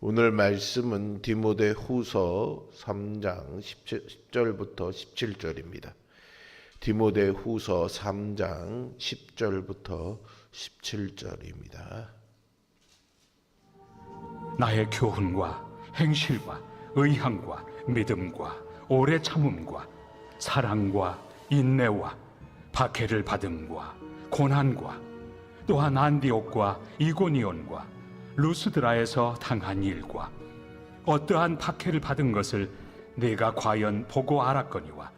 오늘 말씀은 디모데 후서 3장 10절부터 17절입니다. 디모데 후서 3장 10절부터 17절입니다. 나의 교훈과 행실과 의향과 믿음과 오래 참음과 사랑과 인내와 박해를 받음과 고난과 또한 안디옥과 이고니온과 루스드라에서 당한 일과 어떠한 박해를 받은 것을 내가 과연 보고 알았거니와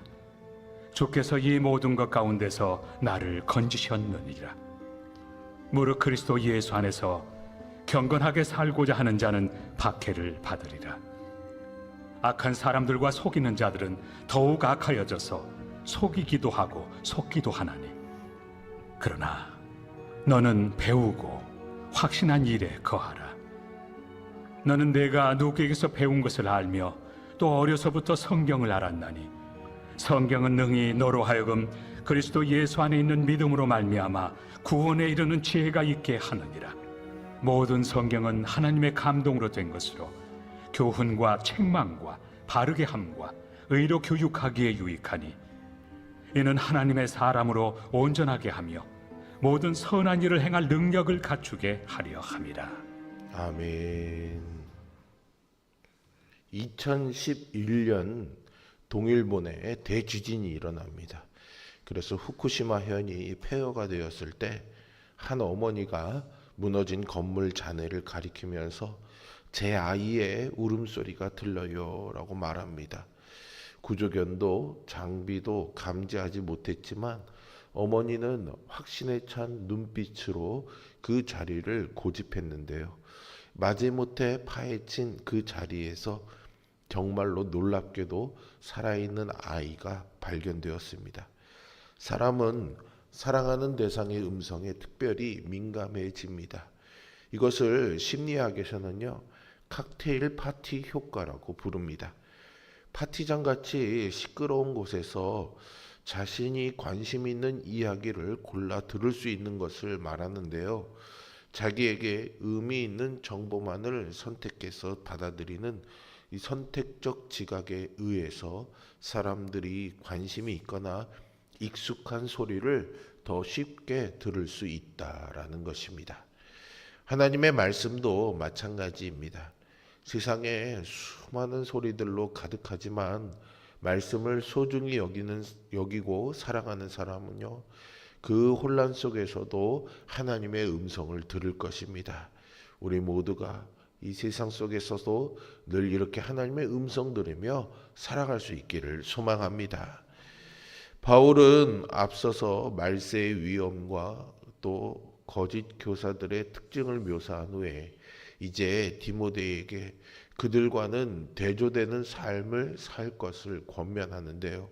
주께서 이 모든 것 가운데서 나를 건지셨느니라. 무릇 그리스도 예수 안에서 경건하게 살고자 하는 자는 박해를 받으리라. 악한 사람들과 속이는 자들은 더욱 악하여져서 속이기도 하고 속기도 하나니, 그러나 너는 배우고 확신한 일에 거하라. 너는 내가 누구에게서 배운 것을 알며 또 어려서부터 성경을 알았나니 성경은 능히 너로 하여금 그리스도 예수 안에 있는 믿음으로 말미암아 구원에 이르는 지혜가 있게 하느니라. 모든 성경은 하나님의 감동으로 된 것으로 교훈과 책망과 바르게 함과 의로 교육하기에 유익하니, 이는 하나님의 사람으로 온전하게 하며 모든 선한 일을 행할 능력을 갖추게 하려 함이라. 아멘. 2011년 동일본에 대지진이 일어납니다. 그래서 후쿠시마 현이 폐허가 되었을 때 한 어머니가 무너진 건물 잔해를 가리키면서 제 아이의 울음소리가 들려요 라고 말합니다. 구조견도 장비도 감지하지 못했지만 어머니는 확신에 찬 눈빛으로 그 자리를 고집했는데요. 마지못해 파헤친 그 자리에서 정말로 놀랍게도 살아있는 아이가 발견되었습니다. 사람은 사랑하는 대상의 음성에 특별히 민감해집니다. 이것을 심리학에서는요, 칵테일 파티 효과라고 부릅니다. 파티장같이 시끄러운 곳에서 자신이 관심 있는 이야기를 골라 들을 수 있는 것을 말하는데요. 자기에게 의미 있는 정보만을 선택해서 받아들이는 이 선택적 지각에 의해서 사람들이 관심이 있거나 익숙한 소리를 더 쉽게 들을 수 있다라는 것입니다. 하나님의 말씀도 마찬가지입니다. 세상에 수많은 소리들로 가득하지만 말씀을 소중히 여기고 사랑하는 사람은요, 그 혼란 속에서도 하나님의 음성을 들을 것입니다. 우리 모두가 이 세상 속에서도 늘 이렇게 하나님의 음성 들으며 살아갈 수 있기를 소망합니다. 바울은 앞서서 말세의 위험과 또 거짓 교사들의 특징을 묘사한 후에 이제 디모데에게 그들과는 대조되는 삶을 살 것을 권면하는데요.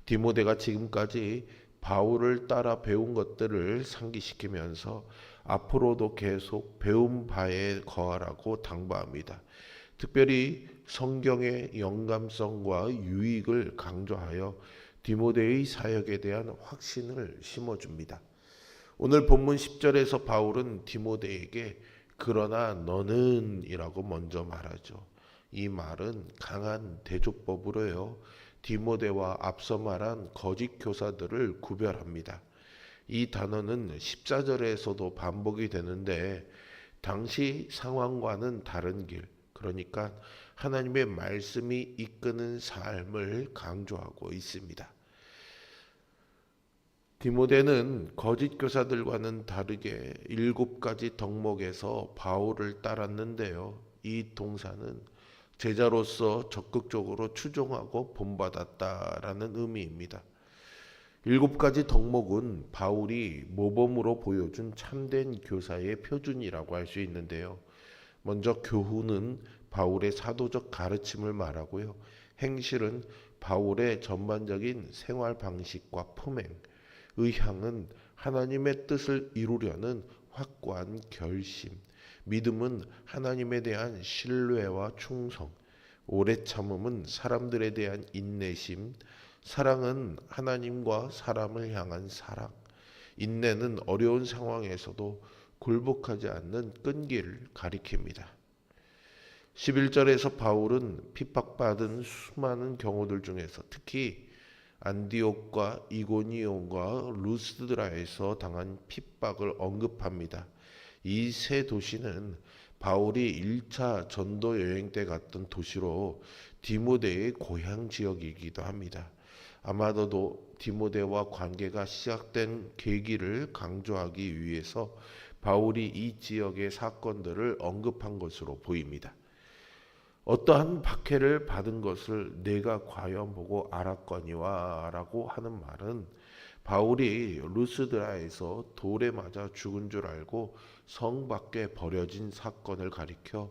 디모데가 지금까지 바울을 따라 배운 것들을 상기시키면서 앞으로도 계속 배운 바에 거하라고 당부합니다. 특별히 성경의 영감성과 유익을 강조하여 디모데의 사역에 대한 확신을 심어줍니다. 오늘 본문 10절에서 바울은 디모데에게 그러나 너는 이라고 먼저 말하죠. 이 말은 강한 대조법으로요, 디모데와 앞서 말한 거짓 교사들을 구별합니다. 이 단어는 14절에서도 반복이 되는데 당시 상황과는 다른 길, 그러니까 하나님의 말씀이 이끄는 삶을 강조하고 있습니다. 디모데는 거짓 교사들과는 다르게 7가지 덕목에서 바울을 따랐는데요. 이 동사는 제자로서 적극적으로 추종하고 본받았다라는 의미입니다. 7가지 덕목은 바울이 모범으로 보여준 참된 교사의 표준이라고 할 수 있는데요. 먼저 교훈은 바울의 사도적 가르침을 말하고요. 행실은 바울의 전반적인 생활 방식과 품행, 의향은 하나님의 뜻을 이루려는 확고한 결심, 믿음은 하나님에 대한 신뢰와 충성, 오래 참음은 사람들에 대한 인내심, 사랑은 하나님과 사람을 향한 사랑, 인내는 어려운 상황에서도 굴복하지 않는 끈기를 가리킵니다. 11절에서 바울은 핍박받은 수많은 경우들 중에서 특히 안디옥과 이고니온과 루스드라에서 당한 핍박을 언급합니다. 이 세 도시는 바울이 1차 전도 여행 때 갔던 도시로 디모데의 고향 지역이기도 합니다. 아마도 디모데와 관계가 시작된 계기를 강조하기 위해서 바울이 이 지역의 사건들을 언급한 것으로 보입니다. 어떠한 박해를 받은 것을 내가 과연 보고 알았거니와 라고 하는 말은 바울이 루스드라에서 돌에 맞아 죽은 줄 알고 성 밖에 버려진 사건을 가리켜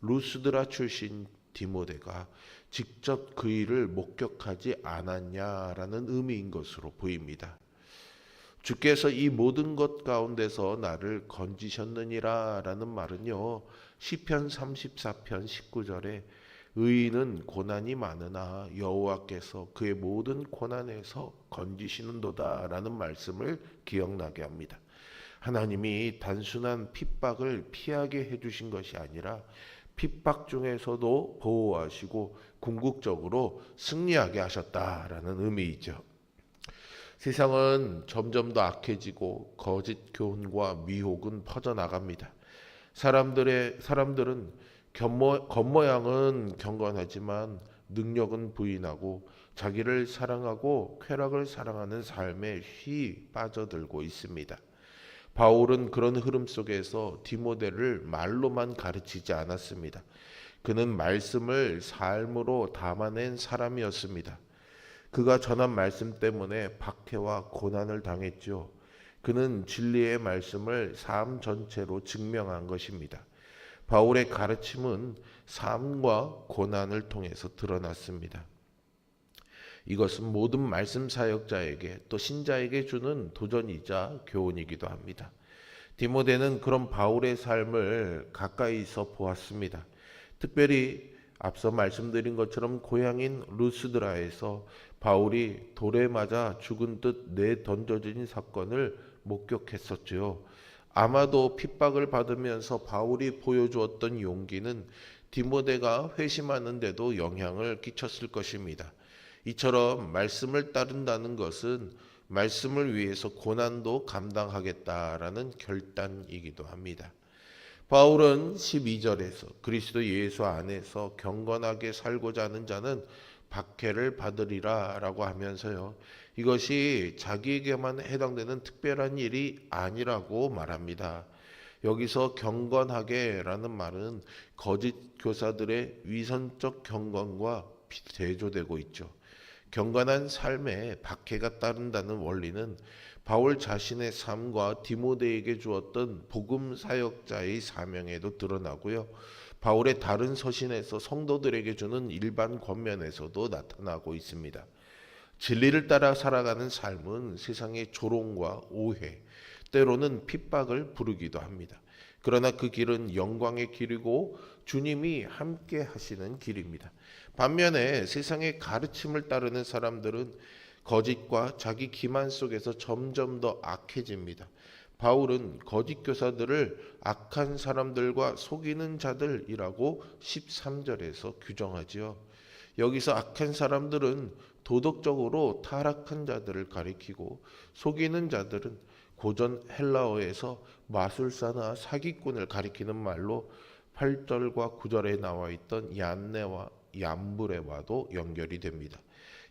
루스드라 출신 디모데가 직접 그 일을 목격하지 않았냐라는 의미인 것으로 보입니다. 주께서 이 모든 것 가운데서 나를 건지셨느니라 라는 말은요, 시편 34편 19절에 의인은 고난이 많으나 여호와께서 그의 모든 고난에서 건지시는도다 라는 말씀을 기억나게 합니다. 하나님이 단순한 핍박을 피하게 해주신 것이 아니라 핍박 중에서도 보호하시고 궁극적으로 승리하게 하셨다라는 의미이죠. 세상은 점점 더 악해지고 거짓 교훈과 미혹은 퍼져나갑니다. 사람들은 겉모양은 경건하지만 능력은 부인하고 자기를 사랑하고 쾌락을 사랑하는 삶에 휘 빠져들고 있습니다. 바울은 그런 흐름 속에서 디모데를 말로만 가르치지 않았습니다. 그는 말씀을 삶으로 담아낸 사람이었습니다. 그가 전한 말씀 때문에 박해와 고난을 당했죠. 그는 진리의 말씀을 삶 전체로 증명한 것입니다. 바울의 가르침은 삶과 고난을 통해서 드러났습니다. 이것은 모든 말씀 사역자에게 또 신자에게 주는 도전이자 교훈이기도 합니다. 디모데는 그런 바울의 삶을 가까이서 보았습니다. 특별히 앞서 말씀드린 것처럼 고향인 루스드라에서 바울이 돌에 맞아 죽은 듯 내던져진 사건을 목격했었죠. 아마도 핍박을 받으면서 바울이 보여주었던 용기는 디모데가 회심하는 데도 영향을 끼쳤을 것입니다. 이처럼 말씀을 따른다는 것은 말씀을 위해서 고난도 감당하겠다라는 결단이기도 합니다. 바울은 12절에서 그리스도 예수 안에서 경건하게 살고자 하는 자는 박해를 받으리라 라고 하면서요, 이것이 자기에게만 해당되는 특별한 일이 아니라고 말합니다. 여기서 경건하게 라는 말은 거짓 교사들의 위선적 경건과 대조되고 있죠. 경건한 삶에 박해가 따른다는 원리는 바울 자신의 삶과 디모데에게 주었던 복음 사역자의 사명에도 드러나고요. 바울의 다른 서신에서 성도들에게 주는 일반 권면에서도 나타나고 있습니다. 진리를 따라 살아가는 삶은 세상의 조롱과 오해, 때로는 핍박을 부르기도 합니다. 그러나 그 길은 영광의 길이고 주님이 함께 하시는 길입니다. 반면에 세상의 가르침을 따르는 사람들은 거짓과 자기 기만 속에서 점점 더 악해집니다. 바울은 거짓 교사들을 악한 사람들과 속이는 자들이라고 13절에서 규정하지요. 여기서 악한 사람들은 도덕적으로 타락한 자들을 가리키고 속이는 자들은 고전 헬라어에서 마술사나 사기꾼을 가리키는 말로 8절과 9절에 나와 있던 얀네와 얀브레와도 연결이 됩니다.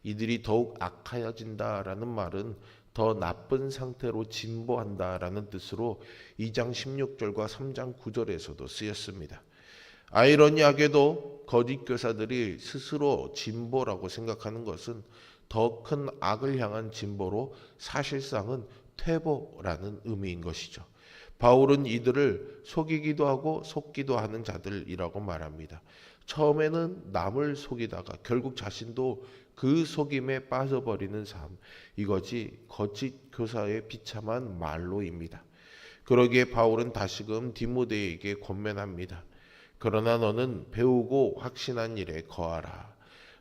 이들이 더욱 악하여진다라는 말은 더 나쁜 상태로 진보한다라는 뜻으로 2장 16절과 3장 9절에서도 쓰였습니다. 아이러니하게도 거짓 교사들이 스스로 진보라고 생각하는 것은 더 큰 악을 향한 진보로 사실상은 퇴보라는 의미인 것이죠. 바울은 이들을 속이기도 하고 속기도 하는 자들이라고 말합니다. 처음에는 남을 속이다가 결국 자신도 그 속임에 빠져버리는 삶, 이것이 거짓 교사의 비참한 말로입니다. 그러기에 바울은 다시금 디모데에게 권면합니다. 그러나 너는 배우고 확신한 일에 거하라.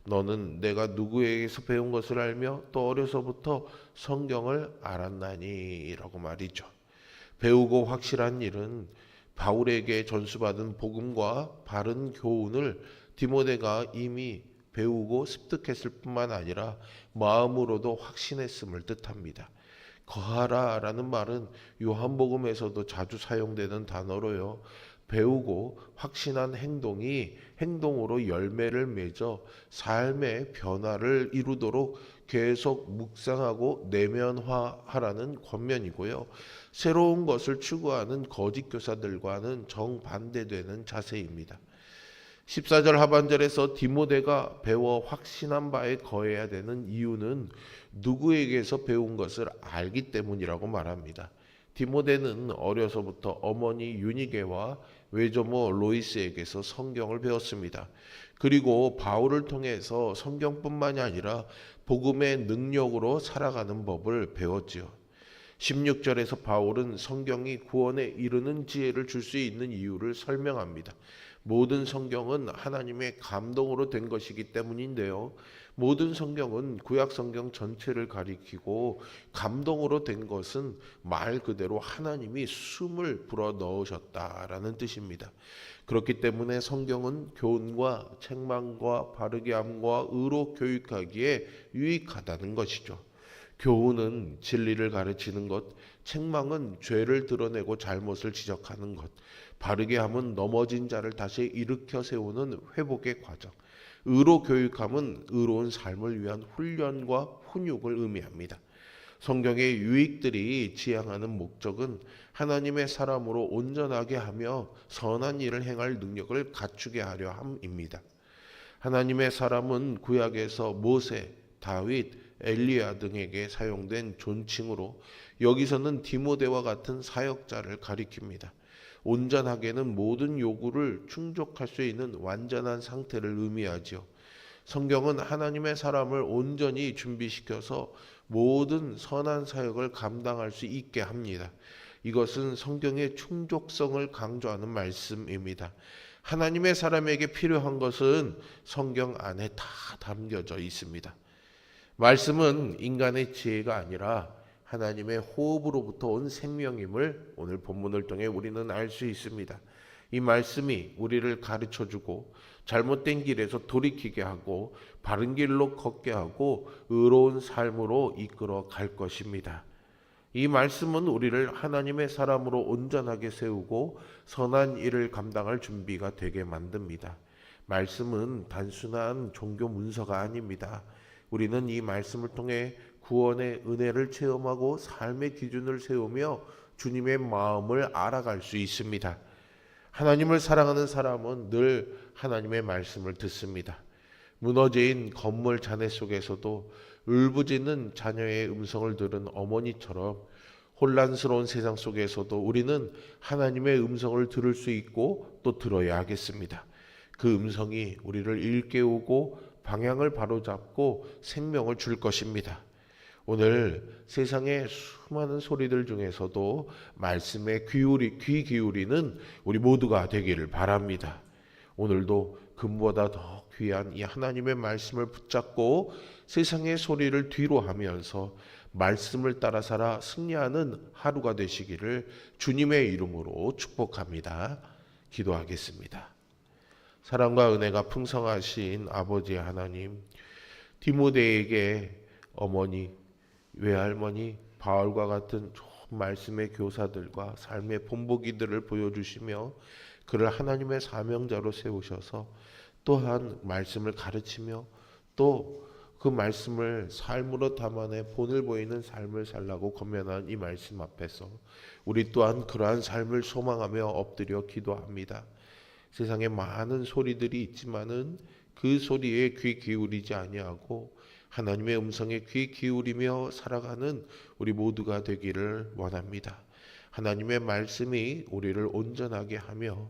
너는 내가 누구에게서 배운 것을 알며 또 어려서부터 성경을 알았나니 라고 말이죠. 배우고 확실한 일은 바울에게 전수받은 복음과 바른 교훈을 디모데가 이미 배우고 습득했을 뿐만 아니라 마음으로도 확신했음을 뜻합니다. 거하라라는 말은 요한복음에서도 자주 사용되는 단어로요. 배우고 확신한 행동이 행동으로 열매를 맺어 삶의 변화를 이루도록 계속 묵상하고 내면화하라는 권면이고요. 새로운 것을 추구하는 거짓 교사들과는 정반대되는 자세입니다. 14절 하반절에서 디모데가 배워 확신한 바에 거해야 되는 이유는 누구에게서 배운 것을 알기 때문이라고 말합니다. 디모데는 어려서부터 어머니 유니게와 외조모 로이스에게서 성경을 배웠습니다. 그리고 바울을 통해서 성경뿐만이 아니라 복음의 능력으로 살아가는 법을 배웠지요. 16절에서 바울은 성경이 구원에 이르는 지혜를 줄 수 있는 이유를 설명합니다. 모든 성경은 하나님의 감동으로 된 것이기 때문인데요. 모든 성경은 구약 성경 전체를 가리키고 감동으로 된 것은 말 그대로 하나님이 숨을 불어 넣으셨다라는 뜻입니다. 그렇기 때문에 성경은 교훈과 책망과 바르게 함과 의로 교육하기에 유익하다는 것이죠. 교훈은 진리를 가르치는 것, 책망은 죄를 드러내고 잘못을 지적하는 것, 바르게 함은 넘어진 자를 다시 일으켜 세우는 회복의 과정, 의로 교육함은 의로운 삶을 위한 훈련과 훈육을 의미합니다. 성경의 유익들이 지향하는 목적은 하나님의 사람으로 온전하게 하며 선한 일을 행할 능력을 갖추게 하려 함입니다. 하나님의 사람은 구약에서 모세, 다윗, 엘리야 등에게 사용된 존칭으로 여기서는 디모데와 같은 사역자를 가리킵니다. 온전하게는 모든 요구를 충족할 수 있는 완전한 상태를 의미하지요. 성경은 하나님의 사람을 온전히 준비시켜서 모든 선한 사역을 감당할 수 있게 합니다. 이것은 성경의 충족성을 강조하는 말씀입니다. 하나님의 사람에게 필요한 것은 성경 안에 다 담겨져 있습니다. 말씀은 인간의 지혜가 아니라 하나님의 호흡으로부터 온 생명임을 오늘 본문을 통해 우리는 알 수 있습니다. 이 말씀이 우리를 가르쳐주고 잘못된 길에서 돌이키게 하고 바른 길로 걷게 하고 의로운 삶으로 이끌어 갈 것입니다. 이 말씀은 우리를 하나님의 사람으로 온전하게 세우고 선한 일을 감당할 준비가 되게 만듭니다. 말씀은 단순한 종교 문서가 아닙니다. 우리는 이 말씀을 통해 구원의 은혜를 체험하고 삶의 기준을 세우며 주님의 마음을 알아갈 수 있습니다. 하나님을 사랑하는 사람은 늘 하나님의 말씀을 듣습니다. 무너진 건물 잔해 속에서도 울부짖는 자녀의 음성을 들은 어머니처럼 혼란스러운 세상 속에서도 우리는 하나님의 음성을 들을 수 있고 또 들어야 하겠습니다. 그 음성이 우리를 일깨우고 방향을 바로잡고 생명을 줄 것입니다. 오늘 세상의 수많은 소리들 중에서도 말씀에 귀 기울이는 우리 모두가 되기를 바랍니다. 오늘도 금보다 더 귀한 이 하나님의 말씀을 붙잡고 세상의 소리를 뒤로 하면서 말씀을 따라 살아 승리하는 하루가 되시기를 주님의 이름으로 축복합니다. 기도하겠습니다. 사랑과 은혜가 풍성하신 아버지 하나님, 디모데에게 어머니, 외할머니, 바울과 같은 좋은 말씀의 교사들과 삶의 본보기들을 보여주시며 그를 하나님의 사명자로 세우셔서 또한 말씀을 가르치며 또 그 말씀을 삶으로 담아내 본을 보이는 삶을 살라고 권면한 이 말씀 앞에서 우리 또한 그러한 삶을 소망하며 엎드려 기도합니다. 세상에 많은 소리들이 있지만은 그 소리에 귀 기울이지 아니하고 하나님의 음성에 귀 기울이며 살아가는 우리 모두가 되기를 원합니다. 하나님의 말씀이 우리를 온전하게 하며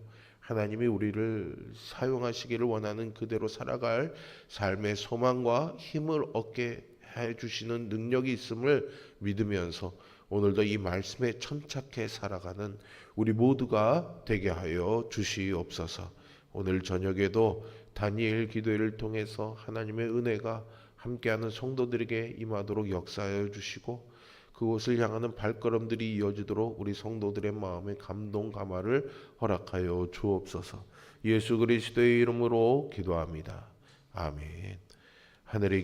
하나님이 우리를 사용하시기를 원하는 그대로 살아갈 삶의 소망과 힘을 얻게 해주시는 능력이 있음을 믿으면서 오늘도 이 말씀에 천착해 살아가는 우리 모두가 되게 하여 주시옵소서. 오늘 저녁에도 다니엘 기도회를 통해서 하나님의 은혜가 함께하는 성도들에게 임하도록 역사하여 주시고 그곳을 향하는 발걸음들이 이어지도록 우리 성도들의 마음에 감동 감화를 허락하여 주옵소서. 예수 그리스도의 이름으로 기도합니다. 아멘. 하늘에